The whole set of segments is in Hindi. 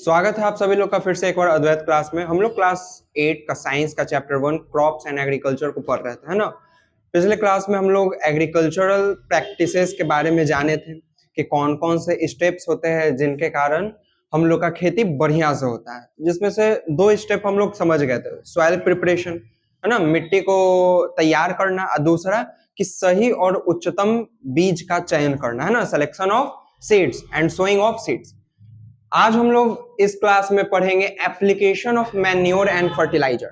स्वागत है आप सभी लोग का फिर से एक बार अद्वैत क्लास में। हम लोग क्लास 8 का साइंस का चैप्टर 1 क्रॉप्स एंड एग्रीकल्चर को पढ़ रहे थे, है ना। पिछले क्लास में हम लोग एग्रीकल्चरल प्रैक्टिसेस के बारे में जाने थे कि कौन कौन से स्टेप्स होते हैं जिनके कारण हम लोग का खेती बढ़िया से होता है, जिसमें से 2 स्टेप हम लोग समझ गए थे। सॉइल प्रिपरेशन, है ना, मिट्टी को तैयार करना, और दूसरा कि सही और उच्चतम बीज का चयन करना, है ना, selection of seeds and sowing of seeds. आज हम लोग इस क्लास में पढ़ेंगे application of manure and fertilizer.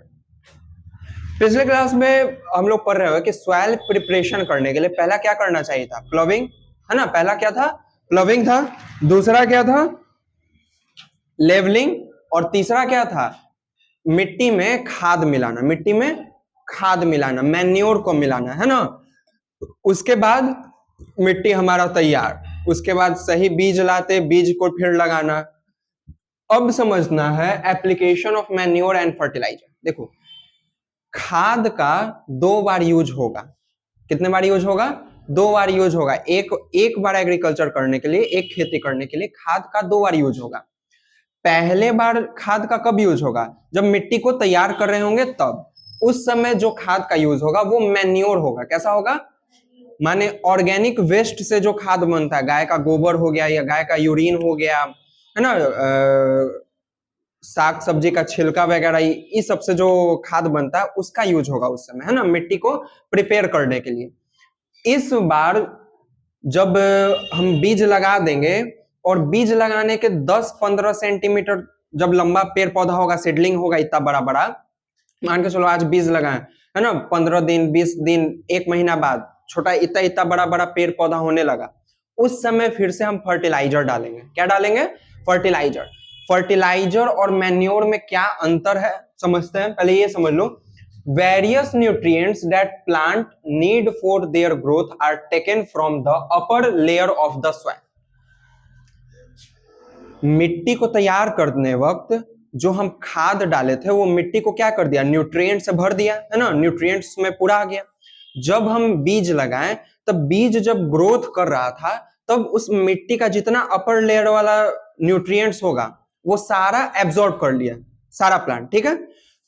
पिछले क्लास में हम लोग पढ़ रहे हो कि सॉइल प्रिपरेशन करने के लिए पहला क्या करना चाहिए था? प्लविंग, है ना। पहला क्या था? प्लविंग था। दूसरा क्या था? लेवलिंग। और तीसरा क्या था? मिट्टी में खाद मिलाना, मिट्टी में खाद मिलाना, मैन्योर को मिलाना, है ना। उसके बाद मिट्टी हमारा तैयार, उसके बाद सही बीज लाते, बीज को फिर लगाना। अब समझना है application of manure and fertilizer. देखो, खाद का 2 बार यूज होगा। कितने बार यूज होगा? 2 बार यूज होगा। एक बार एग्रीकल्चर करने के लिए, एक खेती करने के लिए खाद का 2 बार यूज होगा। पहले बार खाद का कब यूज होगा? जब मिट्टी को तैयार कर रहे होंगे तब। उस समय जो खाद का यूज होगा वो मैन्योर होगा। कैसा होगा? माने ऑर्गेनिक वेस्ट से जो खाद बनता है, गाय का गोबर हो गया या गाय का यूरिन हो गया, है ना, साग सब्जी का छिलका वगैरह, इस सब से जो खाद बनता है उसका यूज होगा उस समय, है ना, मिट्टी को प्रिपेयर करने के लिए। इस बार जब हम बीज लगा देंगे और बीज लगाने के 10-15 सेंटीमीटर जब लंबा पेड़ पौधा होगा, सीडलिंग होगा इतना बड़ा बड़ा, मान के चलो आज बीज लगाए, है ना, 15 दिन 20 दिन 1 महीना बाद छोटा इतना इतना बड़ा बड़ा पेड़ पौधा होने लगा, उस समय फिर से हम फर्टिलाइजर डालेंगे। क्या डालेंगे? फर्टिलाइजर। फर्टिलाइजर और मैन्योर में क्या अंतर है समझते हैं। पहले ये समझ लो, various nutrients that plant need for their growth are taken from the upper layer of the soil. मिट्टी को तैयार करने वक्त जो हम खाद डाले थे वो मिट्टी को क्या कर दिया? न्यूट्रिएंट से भर दिया, है ना, न्यूट्रिएंट्स में पूरा आ गया। जब हम बीज लगाएं तब बीज जब ग्रोथ कर रहा था तब उस मिट्टी का जितना अपर लेयर वाला न्यूट्रिएंट्स होगा वो सारा एब्जॉर्ब कर लिया सारा प्लांट, ठीक है।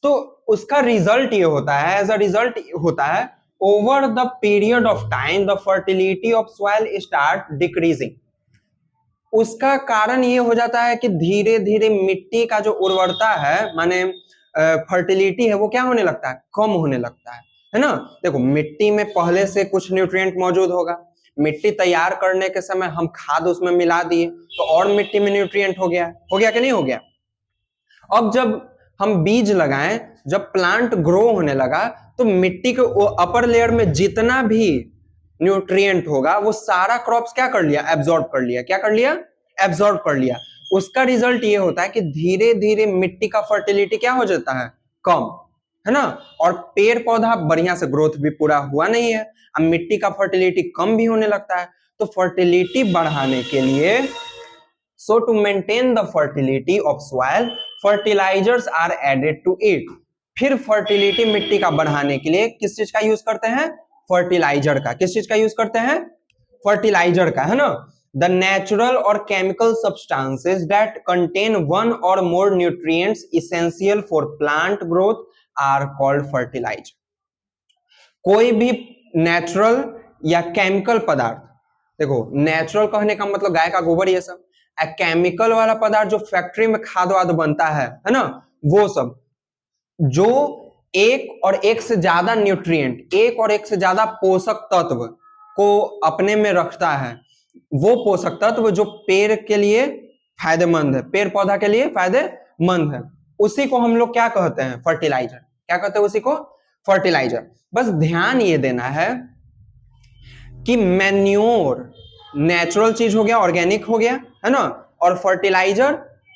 तो उसका रिजल्ट ये होता है, एज अ रिजल्ट होता है, over the period of time the fertility of soil start decreasing. उसका कारण ये हो जाता है कि धीरे धीरे मिट्टी का जो उर्वरता है, माने फर्टिलिटी है, वो क्या होने लगता है? कम होने लगता है ना। देखो, मिट्टी में पहले से कुछ न्यूट्रिएंट मौजूद होगा, मिट्टी तैयार करने के समय हम खाद उसमें मिला दिए तो और मिट्टी में न्यूट्रिएंट हो गया कि नहीं हो गया? अब जब हम बीज लगाएं, जब प्लांट ग्रो होने लगा तो मिट्टी के अपर लेयर में जितना भी न्यूट्रिएंट होगा वो सारा क्रॉप्स क्या कर लिया? एब्जॉर्ब कर लिया। क्या कर लिया? एब्जॉर्ब कर लिया। उसका रिजल्ट ये होता है कि धीरे धीरे मिट्टी का फर्टिलिटी क्या हो जाता है? कम, है ना। और पेड़ पौधा बढ़िया से ग्रोथ भी पूरा हुआ नहीं है, अब मिट्टी का फर्टिलिटी कम भी होने लगता है। तो फर्टिलिटी बढ़ाने के लिए, so to maintain the fertility of soil, fertilizers are added to it। फिर फर्टिलिटी मिट्टी का बढ़ाने के लिए किस चीज का यूज करते हैं? फर्टिलाइजर का। किस चीज का यूज करते हैं? फर्टिलाइजर का, है ना। द नेचुरल और chemical substances that contain one और more nutrients essential for plant growth are called fertiliser. कोई भी नेचुरल या केमिकल पदार्थ, देखो नेचुरल कहने का मतलब गाय का गोबर, ये सब। केमिकल वाला पदार्थ जो फैक्ट्री में खाद वाद बनता है ना, वो सब जो एक और एक से ज्यादा न्यूट्रिएंट, एक और एक से ज्यादा पोषक तत्व को अपने में रखता है, वो पोषक तत्व जो पेड़ के लिए फायदेमंद है, पेड़ पौधा के लिए फायदेमंद है, उसी को हम लोग क्या कहते हैं? फर्टिलाइजर। क्या कहते हैं उसी को? फर्टिलाइजर। बस ध्यान ये देना है कि मैन्योर नेचुरल चीज हो गया, ऑर्गेनिक हो गया, है ना, और फर्टिलाइजर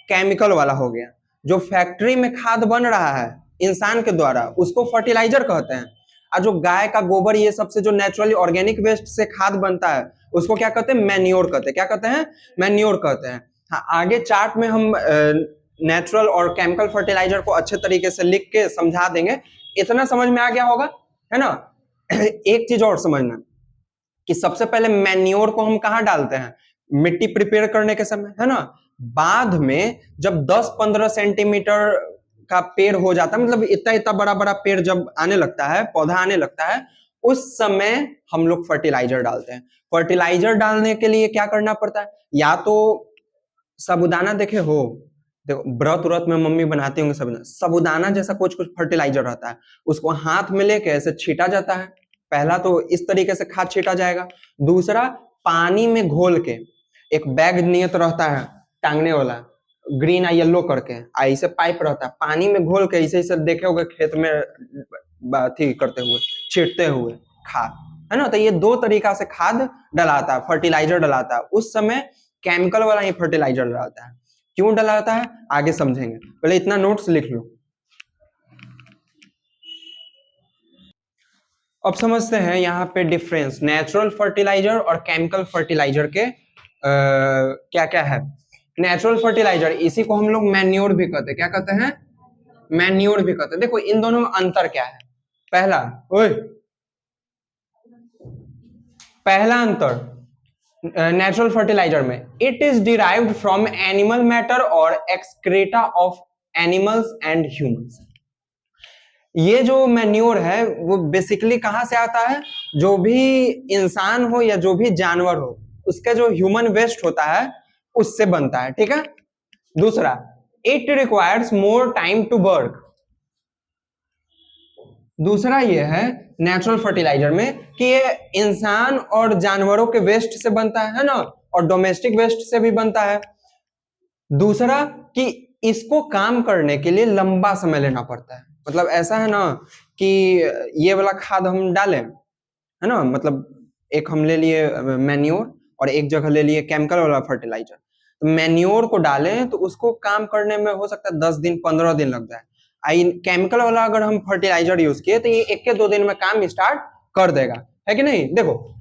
केमिकल वाला हो गया। जो फैक्ट्री में खाद बन रहा है इंसान के द्वारा उसको फर्टिलाइजर कहते हैं, और जो गाय का गोबर ये सबसे जो नेचुरली ऑर्गेनिक वेस्ट से खाद बनता है उसको क्या कहते हैं? मैन्योर कहते हैं। क्या कहते हैं? मैन्योर कहते हैं। हाँ, आगे चार्ट में हम नेचुरल और केमिकल फर्टिलाइजर को अच्छे तरीके से लिख के समझा देंगे। इतना समझ में आ गया होगा, है ना। एक चीज और समझना कि सबसे पहले मैन्योर को हम कहां डालते हैं? मिट्टी प्रिपेयर करने के समय, है ना। बाद में जब 10-15 सेंटीमीटर का पेड़ हो जाता है, मतलब इतना इतना बड़ा बड़ा पेड़ जब आने लगता है, पौधा आने लगता है, उस समय हम लोग फर्टिलाइजर डालते हैं। फर्टिलाइजर डालने के लिए क्या करना पड़ता है, या तो साबूदाना देखे हो, देखो व्रत व्रत में मम्मी बनाती होंगे साबूदाना, साबूदाना जैसा कुछ कुछ फर्टिलाइजर रहता है, उसको हाथ में लेके ऐसे छीटा जाता है। पहला तो इस तरीके से खाद छीटा जाएगा। दूसरा, पानी में घोल के एक बैग नियत रहता है टांगने वाला, ग्रीन या येलो करके, ऐसे पाइप रहता है, पानी में घोल के ऐसे ऐसे देखे होगे खेत में थी करते हुए, छीटते हुए खाद, है ना। तो ये दो तरीका से खाद डलाता है, फर्टिलाइजर डलाता है। उस समय केमिकल वाला ही फर्टिलाइजर डलाता है। क्यों डलाता है आगे समझेंगे, पहले इतना नोट्स लिख लो। अब समझते हैं यहाँ पे डिफरेंस नेचुरल फर्टिलाइजर और केमिकल फर्टिलाइजर के क्या क्या है। नेचुरल फर्टिलाइजर, इसी को हम लोग मैन्योर भी कहते हैं। क्या कहते हैं? मैन्योर भी कहते हैं। देखो इन दोनों में अंतर क्या है। पहला पहला अंतर नेचुरल फर्टिलाइजर में, it is derived from animal matter और excreta of animals and humans. ये जो मैन्योर है वो बेसिकली कहां से आता है, जो भी इंसान हो या जो भी जानवर हो, उसका जो ह्यूमन वेस्ट होता है उससे बनता है, ठीक है। दूसरा, it requires more time to work. दूसरा ये है नेचुरल फर्टिलाइजर में कि ये इंसान और जानवरों के वेस्ट से बनता है ना, और डोमेस्टिक वेस्ट से भी बनता है। दूसरा कि इसको काम करने के लिए लंबा समय लेना पड़ता है। मतलब ऐसा है ना कि ये वाला खाद हम डालें, है ना, मतलब एक हम ले लिए मैन्योर और एक जगह ले लिए केमिकल वाला फर्टिलाइजर। तो मैन्योर को डालें तो उसको काम करने में हो सकता है 10 दिन 15 दिन लग जाए। केमिकल वाला अगर हम फर्टिलाइजर यूज किए तो ये 1 के 2 दिन में काम स्टार्ट कर देगा, है कि नहीं। देखो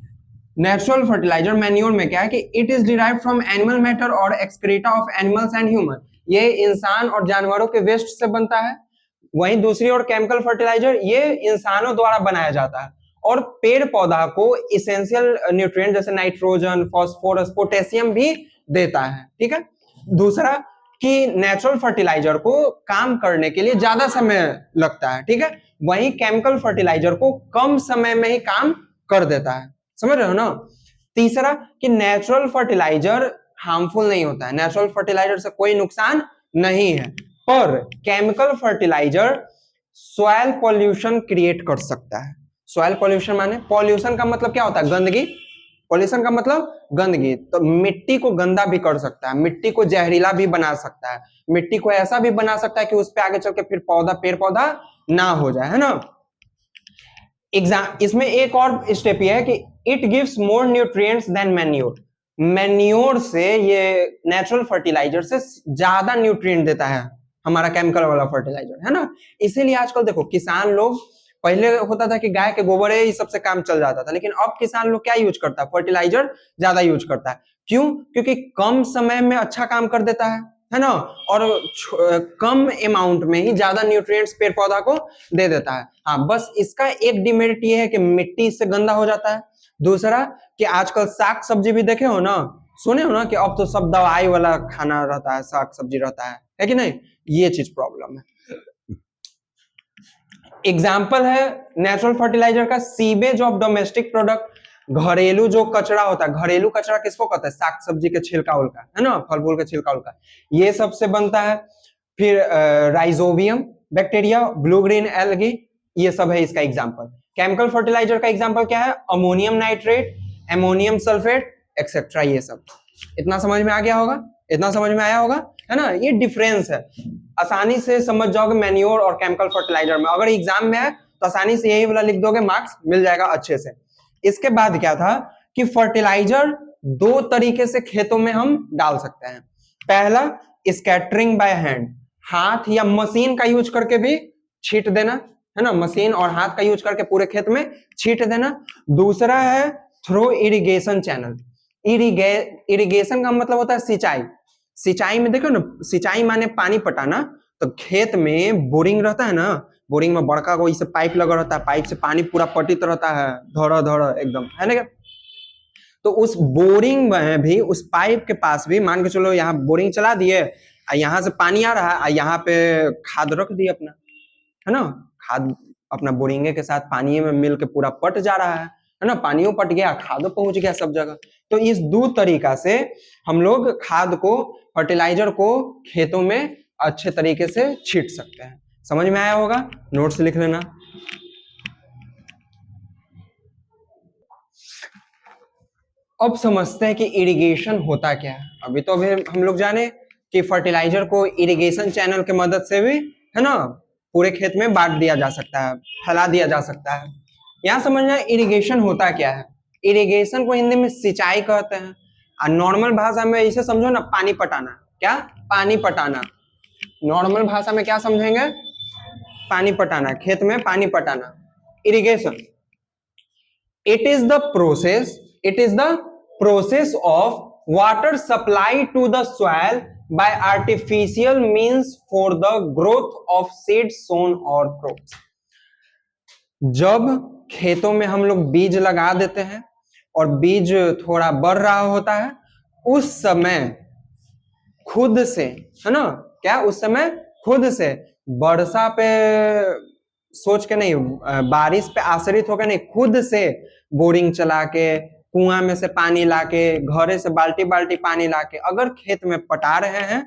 नेचुरल फर्टिलाइजर मैन्योर में क्या है कि it is derived from animal matter और excreta of animals and human, ये इंसान और जानवरों के वेस्ट से बनता है। वहीं दूसरी ओर केमिकल फर्टिलाइजर ये इंसानों द्वारा बनाया जाता है और पेड़ पौधा को इसेंशियल न्यूट्रिएंट जैसे नाइट्रोजन, फास्फोरस, पोटेशियम भी देता है, ठीक है। दूसरा कि नेचुरल फर्टिलाइजर को काम करने के लिए ज्यादा समय लगता है, ठीक है। वहीं केमिकल फर्टिलाइजर को कम समय में ही काम कर देता है, समझ रहे हो ना। तीसरा कि नेचुरल फर्टिलाइजर हार्मफुल नहीं होता है, नेचुरल फर्टिलाइजर से कोई नुकसान नहीं है, पर chemical fertilizer soil pollution create कर सकता है। सॉइल पॉल्यूशन माने, पॉल्यूशन का मतलब क्या होता है, गंदगी। पॉल्यूशन का मतलब गंदगी, तो मिट्टी को गंदा भी कर सकता है, मिट्टी को जहरीला भी बना सकता है, मिट्टी को ऐसा भी बना सकता है कि उस पे आगे चल के फिर पेड़ पौधा ना हो जाए, है ना। इसमें एक और स्टेप ये है कि it gives more nutrients than manure. Manure से, ये नेचुरल फर्टिलाइजर से ज्यादा न्यूट्रिएंट देता है हमारा केमिकल वाला फर्टिलाइजर, है ना। इसीलिए आजकल देखो किसान लोग, पहले होता था कि गाय के गोबर है इस सबसे काम चल जाता था, लेकिन अब किसान लोग क्या यूज करता है, फर्टिलाइजर ज्यादा यूज करता है। क्यों? क्योंकि कम समय में अच्छा काम कर देता है ना, और कम अमाउंट में ही ज्यादा न्यूट्रिएंट्स पेड़ पौधा को दे देता है। हाँ, बस इसका एक डिमेरिट ये है कि मिट्टी इससे गंदा हो जाता है। दूसरा कि आजकल साग सब्जी भी देखे हो ना, सुने हो ना कि अब तो सब दवाई वाला खाना रहता है, साग सब्जी रहता है कि नहीं। ये चीज प्रॉब्लम है। एग्जाम्पल है नेचुरल फर्टिलाइजर का, सीवेज ऑफ डोमेस्टिक प्रोडक्ट। घरेलू जो कचरा होता है, घरेलू कचरा किसको कहते हैं, साग सब्जी के छिलका उलका, है ना, फल फूल के छिलका उलका, ये सबसे बनता है। फिर rhizobium bacteria, blue green algae, ये सब है इसका एग्जाम्पल। केमिकल फर्टिलाइजर का एग्जाम्पल क्या है, ammonium nitrate, ammonium sulphate etcetera, ये सब। इतना समझ में आ गया होगा, इतना समझ में आया होगा, है ना। ये डिफरेंस है, आसानी से समझ जाओगे मैन्योर और केमिकल फर्टिलाइजर में। अगर एग्जाम में है तो आसानी से यही वाला लिख दोगे, मार्क्स मिल जाएगा अच्छे से। इसके बाद क्या था कि फर्टिलाइजर दो तरीके से खेतों में हम डाल सकते हैं। पहला, स्कैटरिंग बाय हैंड, हाथ या मशीन का यूज करके भी छीट देना, है ना, मशीन और हाथ का यूज करके पूरे खेत में छीट देना। दूसरा है थ्रू इरिगेशन चैनल। इरिगेशन का मतलब होता है सिंचाई। सिंचाई में देखो ना, सिंचाई माने पानी पटाना। तो खेत में बोरिंग रहता है ना, बोरिंग में बड़का कोई से पाइप लगा रहता है, पाइप से पानी पूरा पटित रहता है, धड़ धड़ एकदम, है ना। तो उस बोरिंग में भी, उस पाइप के पास भी, मान के चलो यहाँ बोरिंग चला दिए, यहाँ से पानी आ रहा है, यहाँ पे खाद रख दिए अपना, है ना, खाद अपना बोरिंगे के साथ पानी में मिल के पूरा पट जा रहा है ना, पानियों पट गया, खादों पहुंच गया सब जगह। तो इस दो तरीका से हम लोग खाद को, फर्टिलाइजर को खेतों में अच्छे तरीके से छीट सकते हैं। समझ में आया होगा? नोट्स लिख लेना। अब समझते हैं कि इरिगेशन होता क्या है। अभी तो अभी हम लोग जाने कि फर्टिलाइजर को इरिगेशन चैनल के मदद से भी, है ना, पूरे खेत में बांट दिया जा सकता है, फैला दिया जा सकता है। यहाँ समझना इरिगेशन होता क्या है। इरिगेशन को हिंदी में सिंचाई कहते हैं, और नॉर्मल भाषा में इसे समझो ना, पानी पटाना। क्या? पानी पटाना। नॉर्मल भाषा में क्या समझेंगे? पानी पटाना, खेत में पानी पटाना, irrigation. It is the process of water supply to the soil by artificial means for the growth of seeds sown or crops. जब खेतों में हम लोग बीज लगा देते हैं और बीज थोड़ा बढ़ रहा होता है, उस समय खुद से, है ना, क्या उस समय खुद से वर्षा पे सोच के नहीं, बारिश पे आश्रित होकर नहीं, खुद से बोरिंग चला के, कुआं में से पानी लाके, घरे से बाल्टी बाल्टी पानी लाके अगर खेत में पटा रहे हैं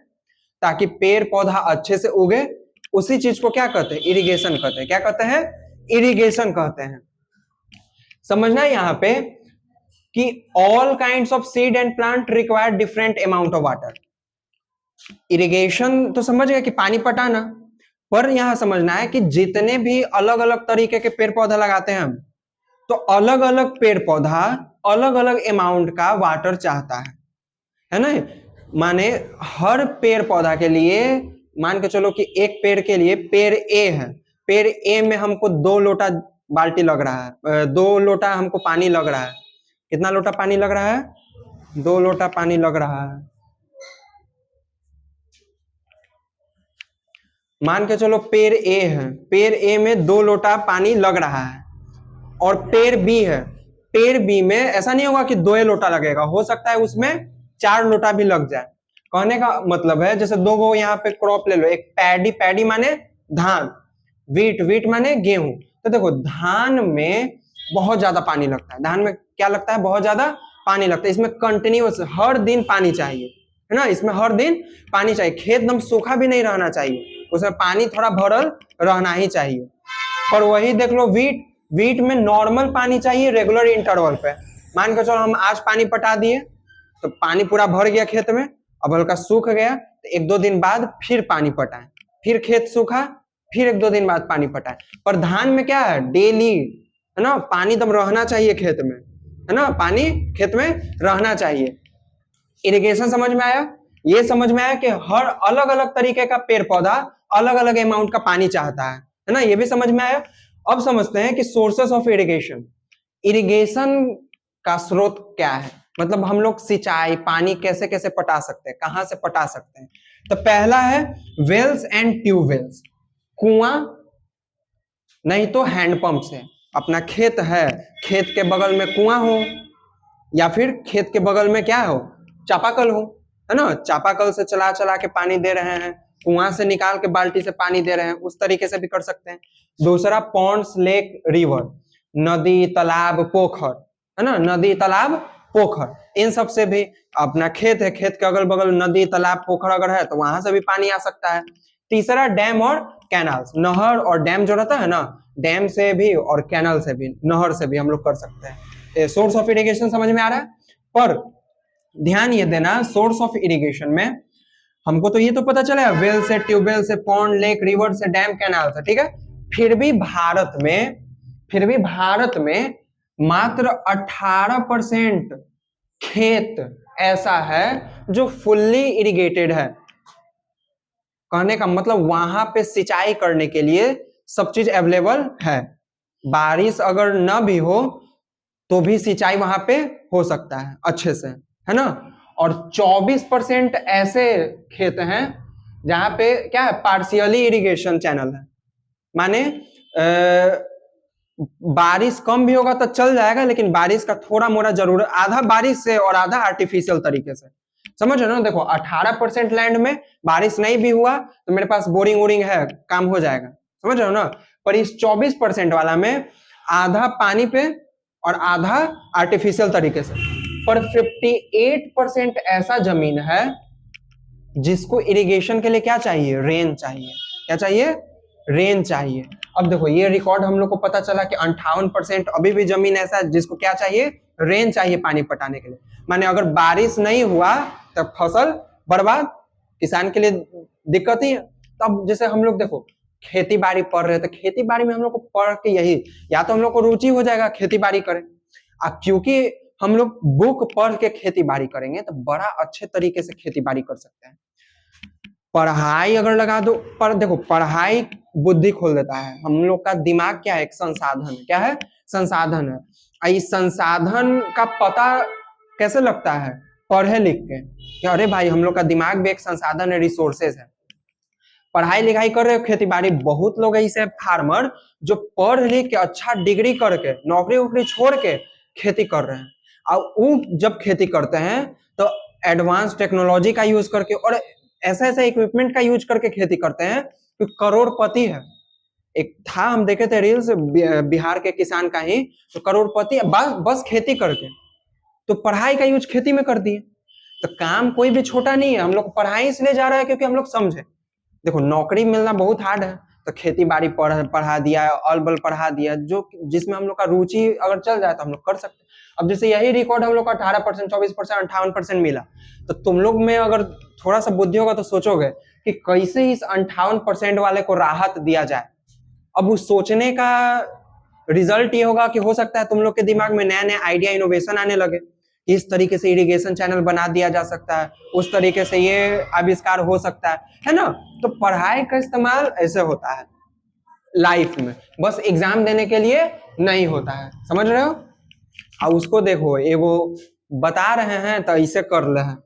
ताकि पेड़ पौधा अच्छे से उगे, उसी चीज को क्या कहते हैं? इरिगेशन कहते हैं। क्या कहते हैं? इरिगेशन कहते हैं। समझना है यहाँ पे कि all kinds of seed and plant require different amount of water. Irrigation तो समझ गए कि पानी पटाना, पर यहां समझना है कि जितने भी अलग अलग तरीके के पेड़ पौधा लगाते हैं हम, तो अलग अलग पेड़ पौधा अलग अलग अमाउंट का वाटर चाहता है ना। माने हर पेड़ पौधा के लिए, मान के चलो कि एक पेड़ के लिए, पेड़ ए है, पेड़ ए में हमको 2 लोटा बाल्टी लग रहा है, 2 लोटा हमको पानी लग रहा है। कितना लोटा पानी लग रहा है? 2 लोटा पानी लग रहा है। मान के चलो पेड़ ए है, पेड़ ए में 2 लोटा पानी लग रहा है, और पेड़ बी है, पेड़ बी में ऐसा नहीं होगा कि 2 लोटा लगेगा, हो सकता है उसमें 4 लोटा भी लग जाए। कहने का मतलब है, जैसे 2 गो यहाँ पे क्रॉप ले लो, एक पैडी, पैडी माने धान, वीट, वीट माने गेहूं। तो देखो धान में बहुत ज्यादा पानी लगता है, धान में क्या लगता है? बहुत ज्यादा पानी लगता है। इसमें कंटिन्यूअस हर दिन पानी चाहिए, है ना, इसमें हर दिन पानी चाहिए। खेत एकदम सूखा भी नहीं रहना चाहिए, उसमें पानी थोड़ा भरल रहना ही चाहिए। पर वही देख लो वीट, वीट में नॉर्मल पानी चाहिए रेगुलर इंटरवल पे। मान के चलो हम आज पानी पटा दिए तो पानी पूरा भर गया खेत में, अब हल्का सूख गया तो 1-2 दिन बाद फिर पानी पटाएं, फिर खेत सूखा, फिर 1-2 दिन बाद पानी पटाएं। पर धान में क्या है? डेली, है ना, पानी एकदम रहना चाहिए खेत में, है ना, पानी खेत में रहना चाहिए। इरिगेशन समझ में आया? ये समझ में आया कि हर अलग अलग तरीके का पेड़ पौधा अलग अलग अमाउंट का पानी चाहता है ना, ये भी समझ में आया। अब समझते हैं कि सोर्सेस ऑफ इरिगेशन। इरिगेशन का स्रोत क्या है, मतलब हम लोग सिंचाई, पानी कैसे कैसे पटा सकते हैं, कहां से पटा सकते हैं। तो पहला है वेल्स एंड ट्यूबवेल्स, कुआं नहीं तो हैंडपंप से। अपना खेत है, खेत के बगल में कुआं हो, या फिर खेत के बगल में क्या हो? चापाकल हो, है ना, चापाकल से चला चला के पानी दे रहे हैं, कुआं से निकाल के बाल्टी से पानी दे रहे हैं, उस तरीके से भी कर सकते हैं। दूसरा पॉन्ड्स, लेक, रिवर, नदी, तालाब, पोखर, है ना, नदी, तालाब, पोखर, इन सब से भी। अपना खेत है, खेत के अगल बगल नदी, तालाब, पोखर अगर है तो वहां से भी पानी आ सकता है। तीसरा डैम और कैनाल्स, नहर और डैम जो रहता है ना, डैम से भी और कैनल से भी, नहर से भी हम लोग कर सकते हैं। सोर्स ऑफ इरिगेशन समझ में आ रहा है। पर ध्यान ये देना, सोर्स ऑफ इरिगेशन में हमको तो ये तो पता चला है, वेल से, ट्यूबवेल से, पॉन्ड, लेक, रिवर से, डैम, कैनाल से, ठीक है। फिर भी भारत में मात्र 18% खेत ऐसा है जो फुल्ली इरिगेटेड है। कहने का मतलब वहां पे सिंचाई करने के लिए सब चीज अवेलेबल है। बारिश अगर न भी हो तो भी सिंचाई वहां पे हो सकता है अच्छे से, है ना। और 24% ऐसे खेत हैं जहां पे क्या है? पार्शियली इरिगेशन चैनल है, माने बारिश कम भी होगा तो चल जाएगा, लेकिन बारिश का थोड़ा मोड़ा जरूर, आधा बारिश से और आधा आर्टिफिशियल तरीके से, समझ रहे हो ना। देखो 18% लैंड में बारिश नहीं भी हुआ तो मेरे पास बोरिंग वोरिंग है, काम हो जाएगा, समझ रहे हो ना। पर इस 24% वाला में आधा पानी पे और आधा आर्टिफिशियल तरीके से। पर 58% ऐसा जमीन है जिसको इरिगेशन के लिए क्या चाहिए, रेन चाहिए। क्या चाहिए, रेन चाहिए। अब देखो ये रिकॉर्ड हम लोग को पता चला कि 58% अभी भी जमीन ऐसा है जिसको क्या चाहिए, रेन चाहिए पानी पटाने के लिए। माने अगर बारिश नहीं हुआ तब फसल बर्बाद, किसान के लिए दिक्कत ही है। तब जैसे हम लोग देखो खेती बाड़ी पढ़ रहे थे, खेती बाड़ी में हम लोग को पढ़ के यही, या तो हम लोग को रुचि हो जाएगा खेती बाड़ी करें, क्योंकि हम लोग बुक पढ़ के खेती बाड़ी करेंगे तो बड़ा अच्छे तरीके से खेती बाड़ी कर सकते हैं। पढ़ाई अगर लगा दो, पर देखो पढ़ाई बुद्धि खोल देता है। हम लोग का दिमाग क्या है, एक संसाधन, क्या है, संसाधन है। इस संसाधन का पता कैसे लगता है, पढ़े लिख के, कि अरे भाई हम लोग का दिमाग भी एक संसाधन है, रिसोर्सेज है। पढ़ाई लिखाई कर रहे हो, खेती बाड़ी, बहुत लोग ऐसे फार्मर जो पढ़ लिख के अच्छा डिग्री करके नौकरी वोकरी छोड़ के खेती कर रहे हैं। और वो जब खेती करते हैं तो एडवांस टेक्नोलॉजी का यूज करके और ऐसा ऐसा इक्विपमेंट का यूज करके खेती करते हैं कि करोड़पति है। एक था, हम देखे थे रील्स, बिहार के किसान का ही, तो करोड़पति है बस खेती करके। तो पढ़ाई का यूज खेती में कर दिए। तो काम कोई भी छोटा नहीं है। हम लोग पढ़ाई इसलिए जा रहा है क्योंकि हम लोग समझे। देखो नौकरी मिलना बहुत हार्ड है, तो खेती बाड़ी पढ़ा दिया, अल बल पढ़ा दिया, जो जिसमें हम लोग का रुचि अगर चल जाए तो हम लोग कर सकते हैं। अब जैसे यही रिकॉर्ड हम लोग का 18%, 24%, 58% मिला, तो तुम लोग में अगर थोड़ा सा बुद्धि होगा तो सोचोगे कि कैसे इस 58% वाले को राहत दिया जाए। अब उस सोचने का रिजल्ट ये होगा कि हो सकता है तुम लोग के दिमाग में नया नया आइडिया, इनोवेशन आने लगे। इस तरीके से इरिगेशन चैनल बना दिया जा सकता है, उस तरीके से ये आविष्कार हो सकता है ना। तो पढ़ाई का इस्तेमाल ऐसे होता है लाइफ में, बस एग्जाम देने के लिए नहीं होता है, समझ रहे हो। और उसको देखो एगो बता रहे हैं तो ऐसे कर ले हैं,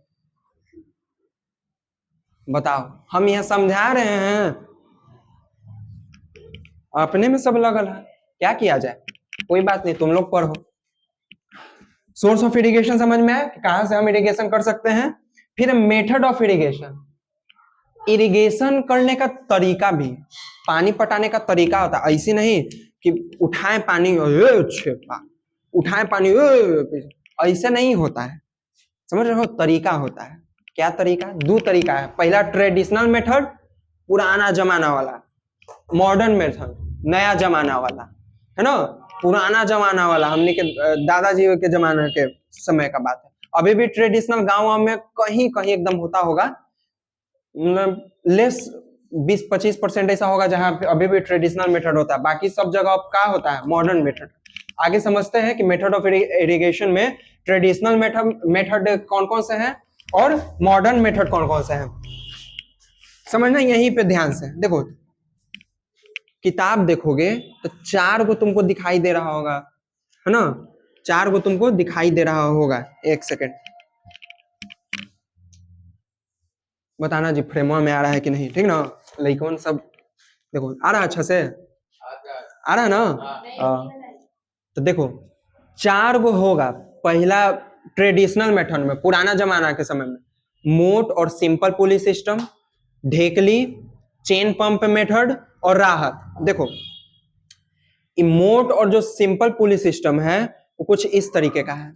बताओ हम यहाँ समझा रहे हैं, अपने में सब लगल है, क्या किया जाए। कोई बात नहीं, तुम लोग पढ़ो। सोर्स ऑफ इरिगेशन समझ में आया, कहां से हम इरिगेशन कर सकते हैं। फिर मेथड ऑफ इरिगेशन, इरिगेशन करने का तरीका भी, पानी पटाने का तरीका होता है। ऐसे नहीं कि उठाएं पानी उठाएं पानी, ऐसे नहीं होता है, समझ रहे हो। तरीका होता है, क्या तरीका, दो तरीका है। पहला ट्रेडिशनल मेथड, पुराना जमाना वाला, मॉडर्न मेथड नया जमाना वाला, है ना। पुराना जमाना वाला हमने के दादाजी के जमाने के समय का बात है। अभी भी ट्रेडिशनल गाँव में कहीं कहीं एकदम होता होगा, लेस 20-25% ऐसा होगा जहां अभी भी ट्रेडिशनल मेथड होता है। बाकी सब जगह अब क्या होता है, मॉडर्न मेथड। आगे समझते हैं कि मेथड ऑफ इरिगेशन में ट्रेडिशनल मेथड कौन कौन से हैं और मॉडर्न मेथड कौन कौन से हैं, समझना यहीं पे ध्यान से। देखो किताब देखोगे तो 4 गो तुमको दिखाई दे रहा होगा, है ना, 4 गो तुमको दिखाई दे रहा होगा। एक सेकेंड बताना जी फ्रेमवा में आ रहा है कि नहीं, ठीक ना। लाइकन सब देखो आ रहा है अच्छा से, आ रहा है ना। तो देखो 4 गो होगा। पहला ट्रेडिशनल मेथड में, पुराना जमाना के समय में, मोट और सिंपल पुली सिस्टम, ढेकली, चेन पंप मेथड और राहत। देखो मोट और जो सिंपल पुली सिस्टम है वो कुछ इस तरीके का है।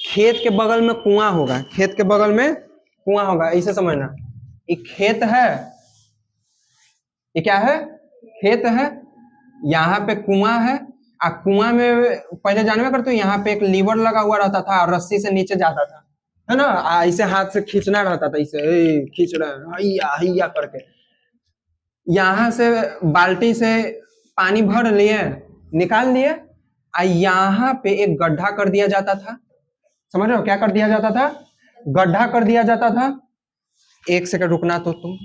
खेत के बगल में कुआं होगा, खेत के बगल में कुआं होगा, ऐसे समझना। एक खेत है, ये क्या है, खेत है, यहाँ पे कुआं है। कुआं में पहले जानवे करते हो, यहाँ पे एक लीवर लगा हुआ रहता था और रस्सी से नीचे जाता था, है ना। ऐसे हाथ से खींचना रहता था, ऐसे खींच रहे हैं हैया हैया करके। यहाँ से बाल्टी से पानी भर लिए, निकाल लिए, यहाँ पे एक गड्ढा कर दिया जाता था। समझ रहे हो, क्या कर दिया जाता था, गड्ढा कर दिया जाता था। एक सेकंड रुकना, तो तुम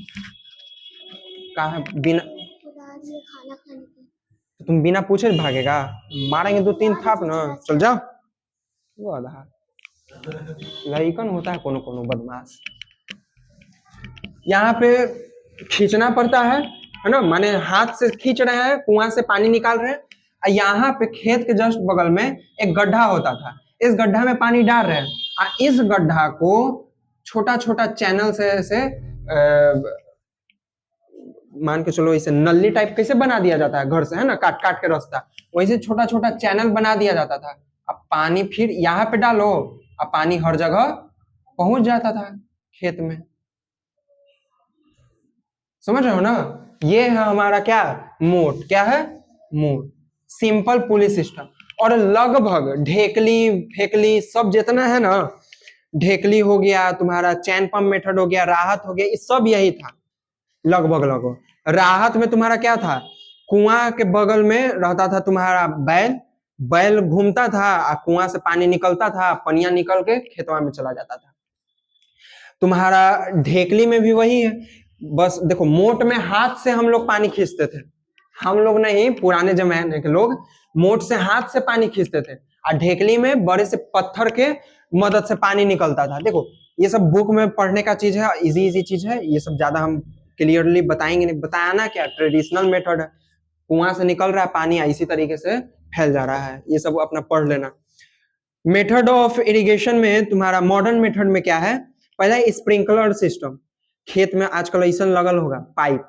कहा बिना, तुम बिना पूछे भागेगा, मारेंगे 2-3 थाप ना, चल जाओ। वो आधा लइकन होता है कोनो कोनो बदमाश। यहाँ पे खींचना पड़ता है ना, माने हाथ से खींच रहे हैं, कुआं से पानी निकाल रहे हैं, यहाँ पे खेत के जस्ट बगल में एक गड्ढा होता था, इस गड्ढा में पानी डाल रहे हैं, इस गड्ढा को छोटा छोटा चैनल से मान के चलो इसे नली टाइप कैसे बना दिया जाता है घर से, है ना, काट काट के रास्ता, वैसे छोटा छोटा चैनल बना दिया जाता था। अब पानी फिर यहाँ पे डालो, अब पानी हर जगह पहुंच जाता था खेत में। समझ रहे हो ना? ये है हमारा क्या, मोट। क्या है? मोट, सिंपल पुली सिस्टम। और लगभग ढेकली फेकली सब जितना है ना, ढेकली हो गया तुम्हारा, चैन पंप मेथड हो गया, राहत हो गया, ये सब यही था लगभग लगभग। राहत में तुम्हारा क्या था, कुआं के बगल में रहता था तुम्हारा बैल, बैल घूमता था, कुआं से पानी निकलता था, पनिया निकल के खेतवा में चला जाता था। तुम्हारा ढेकली में भी वही है, बस देखो मोट में हाथ से हम लोग पानी खींचते थे, हम लोग नहीं, पुराने जमाने के लोग मोट से हाथ से पानी खींचते थे, और ढेकली में बड़े से पत्थर के मदद से पानी निकलता था। देखो ये सब बुक में पढ़ने का चीज है, इजी इजी चीज है, ये सब ज्यादा हम क्लियरली बताएंगे नहीं। बताना क्या, ट्रेडिशनल मेथड है, कुआं से निकल रहा है पानी, इसी तरीके से फैल जा रहा है, ये सब अपना पढ़ लेना। मेथड ऑफ इरिगेशन में तुम्हारा मॉडर्न मेथड में क्या है, पहला स्प्रिंकलर सिस्टम। खेत में आजकल ऐसा लगल होगा पाइप,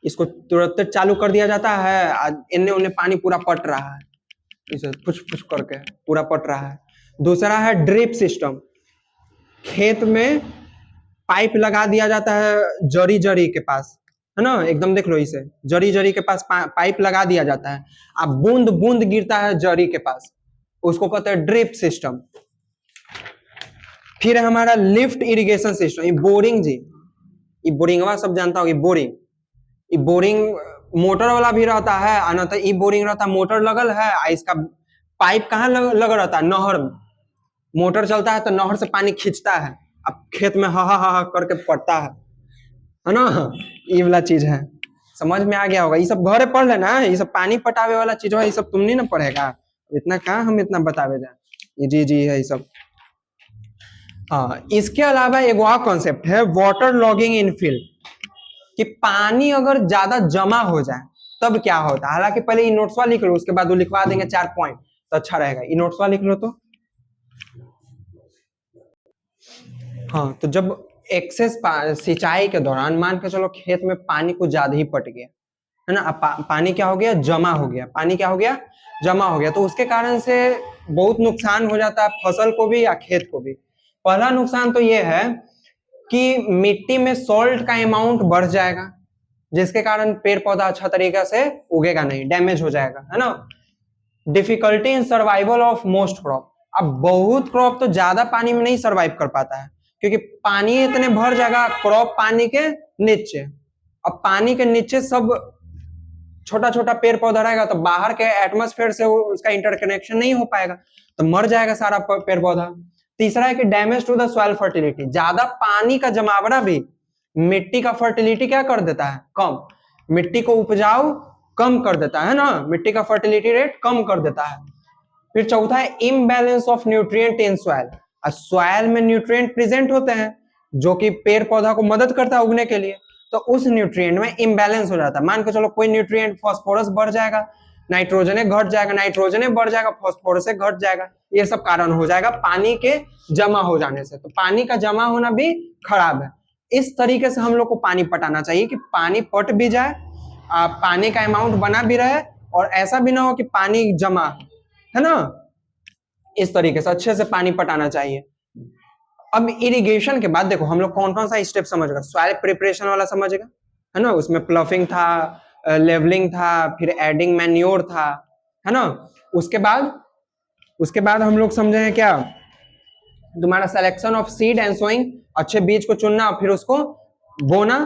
इसको तुरंत चालू कर दिया जाता है, इन्ने उन्ने पानी पूरा पट रहा है, इसे फुस फुस करके पूरा पट रहा है। दूसरा है ड्रिप सिस्टम, खेत में पाइप लगा दिया जाता है जरी जरी के पास, है ना, एकदम देख लो इसे, जरी जरी के पास पाइप लगा दिया जाता है, अब बूंद बूंद गिरता है जरी के पास, उसको कहते हैं ड्रिप सिस्टम। फिर हमारा लिफ्ट इरिगेशन सिस्टम, ये बोरिंग जी, ये बोरिंगवा सब जानता होगी, बोरिंग, ये बोरिंग मोटर वाला भी रहता है, आना तो ये बोरिंग रहता है, मोटर लगल है, इसका पाइप कहाँ लग रहता है, नहर में, मोटर चलता है तो नहर से पानी खींचता है, अब खेत में हा हा हा करके पड़ता है ना, ये वाला चीज है। समझ में आ गया होगा, ये सब घरे पढ़ लेना, ये सब पानी पटावे वाला चीज है, ये सब तुम नहीं ना पढ़ेगा, इतना कहाँ हम इतना बतावे जाए, जी जी है ये सब। हाँ, इसके अलावा एक और कॉन्सेप्ट है वाटर लॉगिंग इन फील्ड, कि पानी अगर ज्यादा जमा हो जाए तब क्या होता है। हालांकि पहले ये नोट्सवा लिख लो, उसके बाद वो लिखवा देंगे 4 पॉइंट, तो अच्छा रहेगा, ये नोट्सवा लिख लो तो। हाँ, तो जब एक्सेस सिंचाई के दौरान मान के चलो खेत में पानी कुछ ज्यादा ही पट गया, है ना, अब पानी क्या हो गया, जमा हो गया, पानी क्या हो गया, जमा हो गया, तो उसके कारण से बहुत नुकसान हो जाता है फसल को भी या खेत को भी। पहला नुकसान तो ये है कि मिट्टी में सॉल्ट का अमाउंट बढ़ जाएगा, जिसके कारण पेड़ पौधा अच्छा तरीके से उगेगा नहीं, डैमेज हो जाएगा, है ना। Difficulty in survival of most crop, अब बहुत क्रॉप तो ज्यादा पानी में नहीं सर्वाइव कर पाता है, क्योंकि पानी इतने भर जाएगा, क्रॉप पानी के नीचे, अब पानी के नीचे सब छोटा छोटा पेड़ पौधा रहेगा, तो बाहर के एटमॉस्फेयर से उसका इंटरकनेक्शन नहीं हो पाएगा, तो मर जाएगा सारा पेड़ पौधा। तीसरा है कि damage to the soil fertility, ज्यादा पानी का जमावड़ा भी मिट्टी का फर्टिलिटी क्या कर देता है, कम, मिट्टी को उपजाऊ कम कर देता है ना, मिट्टी का फर्टिलिटी रेट कम कर देता है। फिर चौथा है imbalance of nutrient in soil, soil में न्यूट्रिएंट प्रेजेंट होते हैं जो कि पेड़ पौधा को मदद करता है उगने के लिए, तो उस न्यूट्रिएंट में इम्बैलेंस हो जाता है। मान के चलो कोई न्यूट्रिएंट, फास्फोरस बढ़ जाएगा, नाइट्रोजन घट जाएगा, नाइट्रोजन बढ़ जाएगा, फास्फोरस घट जाएगा, ये सब कारण हो जाएगा पानी के जमा हो जाने से, तो पानी का जमा होना भी खराब है। इस तरीके से हम लोग को पानी पटाना चाहिए कि पानी पट भी जाए, पानी का अमाउंट बना भी रहे, और ऐसा भी ना हो कि पानी जमा, है ना, इस तरीके से अच्छे से पानी पटाना चाहिए। अब इरिगेशन के बाद देखो हम लोग कौन कौन सा स्टेप समझेगा, सॉइल प्रिपरेशन वाला समझेगा, है ना, उसमें प्लफिंग था, लेवलिंग था, फिर एडिंग मैन्योर था, है ना। उसके बाद हम लोग समझे हैं क्या, तुम्हारा selection of seed and sowing, अच्छे बीज को चुनना और फिर उसको बोना।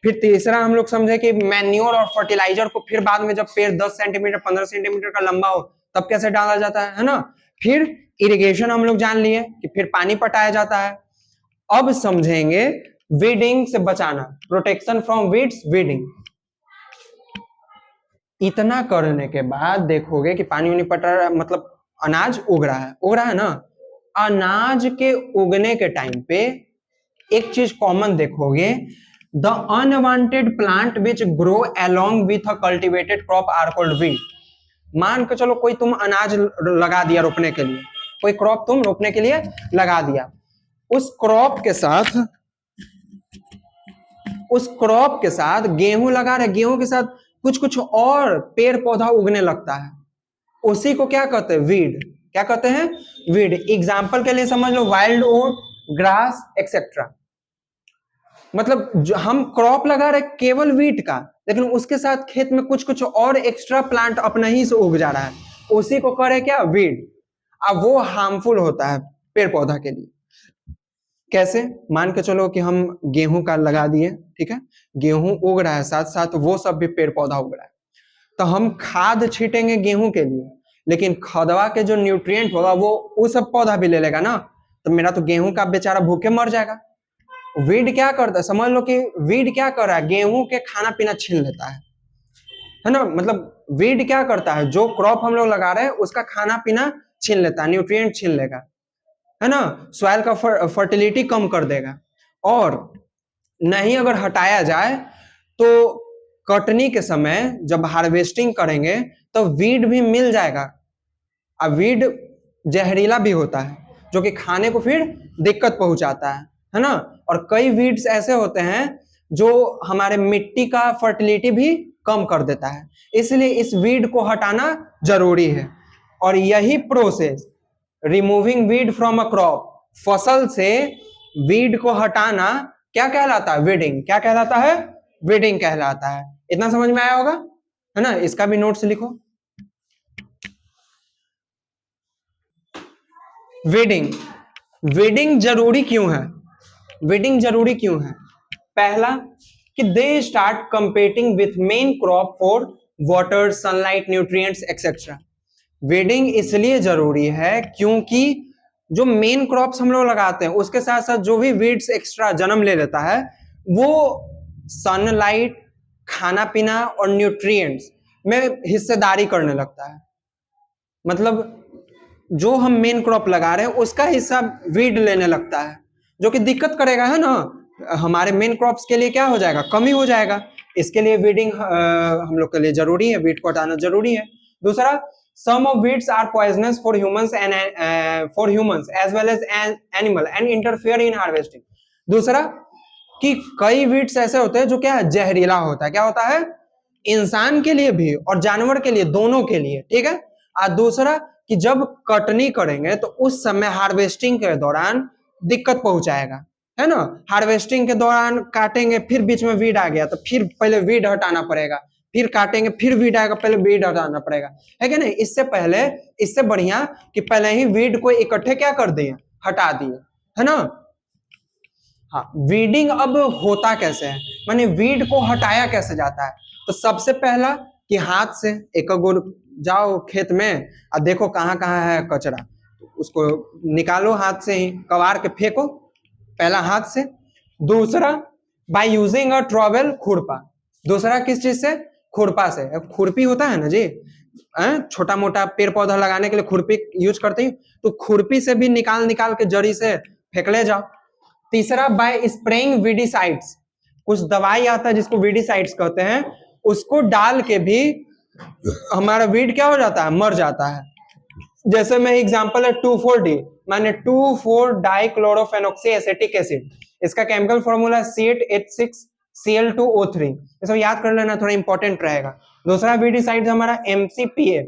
फिर तीसरा हम लोग समझे कि मैन्योर और फर्टिलाइजर को फिर बाद में जब पेड़ 10 सेंटीमीटर 15 सेंटीमीटर का लंबा हो तब कैसे डाला जाता है ना। फिर इरिगेशन हम लोग जान लिए कि फिर पानी पटाया जाता है। अब समझेंगे वीडिंग से बचाना, प्रोटेक्शन फ्रॉम वीड्स, वीडिंग। इतना करने के बाद देखोगे कि पानी उनी पटा रहा, मतलब अनाज उग रहा है ना। अनाज के उगने के टाइम पे एक चीज कॉमन देखोगे, the unwanted plant which grow along with a cultivated crop are called weed. मान के चलो कोई तुम अनाज लगा दिया रोपने के लिए, कोई क्रॉप तुम रोपने के लिए लगा दिया, उस क्रॉप के साथ गेहूं लगा रहे, गेहूं के साथ कुछ कुछ और पेड़ पौधा उगने लगता है, उसी को क्या कहते हैं? वीड। क्या कहते हैं? वीड। एग्जाम्पल के लिए समझ लो वाइल्ड ओट, ग्रास एक्सेट्रा। मतलब जो हम क्रॉप लगा रहे केवल वीट का, लेकिन उसके साथ खेत में कुछ कुछ और एक्स्ट्रा प्लांट अपने ही से उग जा रहा है, उसी को करे क्या? वीड। अब वो हार्मफुल होता है पेड़ पौधा के लिए। कैसे? मान के चलो कि हम गेहूं का लगा दिए, ठीक है, गेहूं उग रहा है, साथ साथ वो सब भी पेड़ पौधा उग रहा है, तो हम खाद छीटेंगे गेहूं के लिए, लेकिन खदवा के जो न्यूट्रिएंट होगा वो सब पौधा भी ले लेगा ना, तो मेरा तो गेहूं का बेचारा भूखे मर जाएगा। वीड क्या करता है? समझ लो कि वीड क्या कर रहा है? गेहूं के खाना पीना छीन लेता है ना। मतलब वीड क्या करता है? जो क्रॉप हम लोग लगा रहे हैं उसका खाना पीना छीन लेता है, न्यूट्रिएंट छीन लेगा, है ना, सॉइल का फर्टिलिटी कम कर देगा। और नहीं अगर हटाया जाए तो कटनी के समय जब हार्वेस्टिंग करेंगे तो वीड भी मिल जाएगा। अब वीड जहरीला भी होता है, जो कि खाने को फिर दिक्कत पहुंचाता है ना। और कई वीड्स ऐसे होते हैं जो हमारे मिट्टी का फर्टिलिटी भी कम कर देता है, इसलिए इस वीड को हटाना जरूरी है। और यही process, removing weed from a crop, फसल से वीड को हटाना क्या कहलाता है? वीडिंग। क्या कहलाता है? वीडिंग कहलाता है। इतना समझ में आया होगा, है ना। इसका भी नोट्स लिखो। वीडिंग। वीडिंग जरूरी क्यों है? वीडिंग जरूरी क्यों है? पहला कि they start competing with main crop for water, sunlight, nutrients etcetera. Weeding इसलिए जरूरी है क्योंकि जो मेन क्रॉप्स हम लोग लगाते हैं उसके साथ साथ जो भी वीड्स एक्स्ट्रा जन्म ले लेता है वो सनलाइट, खाना पीना और न्यूट्रिएंट्स में हिस्सेदारी करने लगता है। मतलब जो हम मेन क्रॉप लगा रहे हैं उसका हिस्सा वीड लेने लगता है, जो कि दिक्कत करेगा, है ना। हमारे मेन क्रॉप्स के लिए क्या हो जाएगा? कमी हो जाएगा। इसके लिए वीडिंग हम लोग के लिए जरूरी है, वीड को हटाना जरूरी है। दूसरा, some of weeds are poisonous for humans as well as animal and interfere in harvesting। दूसरा कि कई वीड्स ऐसे होते हैं जो क्या है? जहरीला होता है। क्या होता है? इंसान के लिए भी और जानवर के लिए, दोनों के लिए, ठीक है। और दूसरा कि जब कटनी करेंगे तो उस समय हार्वेस्टिंग के दौरान दिक्कत पहुंचाएगा, है ना। हार्वेस्टिंग के दौरान काटेंगे, फिर बीच में वीड आ गया तो फिर पहले वीड हटाना पड़ेगा, फिर काटेंगे, फिर वीड आएगा, पहले वीड हटाना पड़ेगा, है क्या नहीं। इससे पहले, इससे बढ़िया कि पहले ही वीड को इकट्ठे क्या कर दिए? हटा दिए, है ना। हाँ, वीडिंग अब होता कैसे है, माने वीड को हटाया कैसे जाता है? तो सबसे पहला कि हाथ से एक गोल जाओ खेत में और देखो कहाँ कहाँ है कचरा, उसको निकालो हाथ से ही, कबार के फेंको, पहला हाथ से। दूसरा, बाय यूजिंग अ ट्रॉवेल, खुरपा। दूसरा किस चीज से? खुरपा से। खुरपी होता है ना जी, छोटा मोटा पेड़ पौधा लगाने के लिए खुरपी यूज करते हैं, तो खुरपी से भी निकाल निकाल के जड़ी से फेंक ले जाओ। तीसरा, बाय स्प्रेइंग वीडिसाइड्स, कुछ दवाई आता है जिसको वीडिसाइड्स कहते हैं, उसको डाल के भी हमारा वीड क्या हो जाता है? मर जाता है। जैसे में एग्जांपल है 2,4-D, माने 2,4-डाइक्लोरोफेनॉक्सी एसिटिक एसिड, इसका केमिकल फॉर्मूला C8H6Cl2O3, इसको याद कर लेना, थोड़ा इंपॉर्टेंट रहेगा। दूसरा वीडिसाइड हमारा MCPA,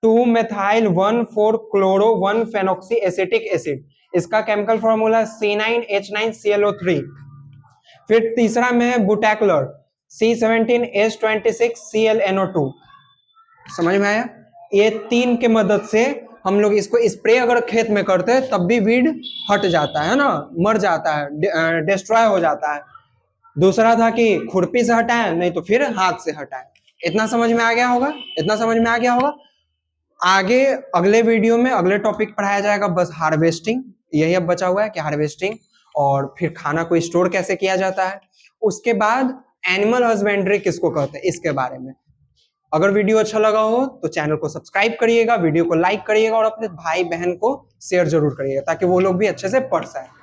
2-methyl-1,4-chloro-1-फेनॉक्सी एसिटिक एसिड, इसका केमिकल फॉर्मूला C9H9Cl3। फिर तीसरा में है बुटैक्लर, C17H26ClNO2। समझ में आया? ये तीन के मदद से हम लोग इसको स्प्रे अगर खेत में करते हैं तब भी वीड हट जाता है ना, मर जाता है, डिस्ट्रॉय हो जाता है। दूसरा था कि खुरपी से हटाएं, नहीं तो फिर हाथ से हटाएं। इतना समझ में आ गया होगा? इतना समझ में आ गया होगा। आगे अगले वीडियो में अगले टॉपिक पढ़ाया जाएगा बस हार्वेस्टिंग, यही अब बचा हुआ है कि हार्वेस्टिंग, और फिर खाना को स्टोर कैसे किया जाता है। उसके बाद एनिमल हस्बेंड्री किसको कहते हैं, इसके बारे में। अगर वीडियो अच्छा लगा हो तो चैनल को सब्सक्राइब करिएगा, वीडियो को लाइक करिएगा और अपने भाई बहन को शेयर जरूर करिएगा ताकि वो लोग भी अच्छे से पढ़ सकें।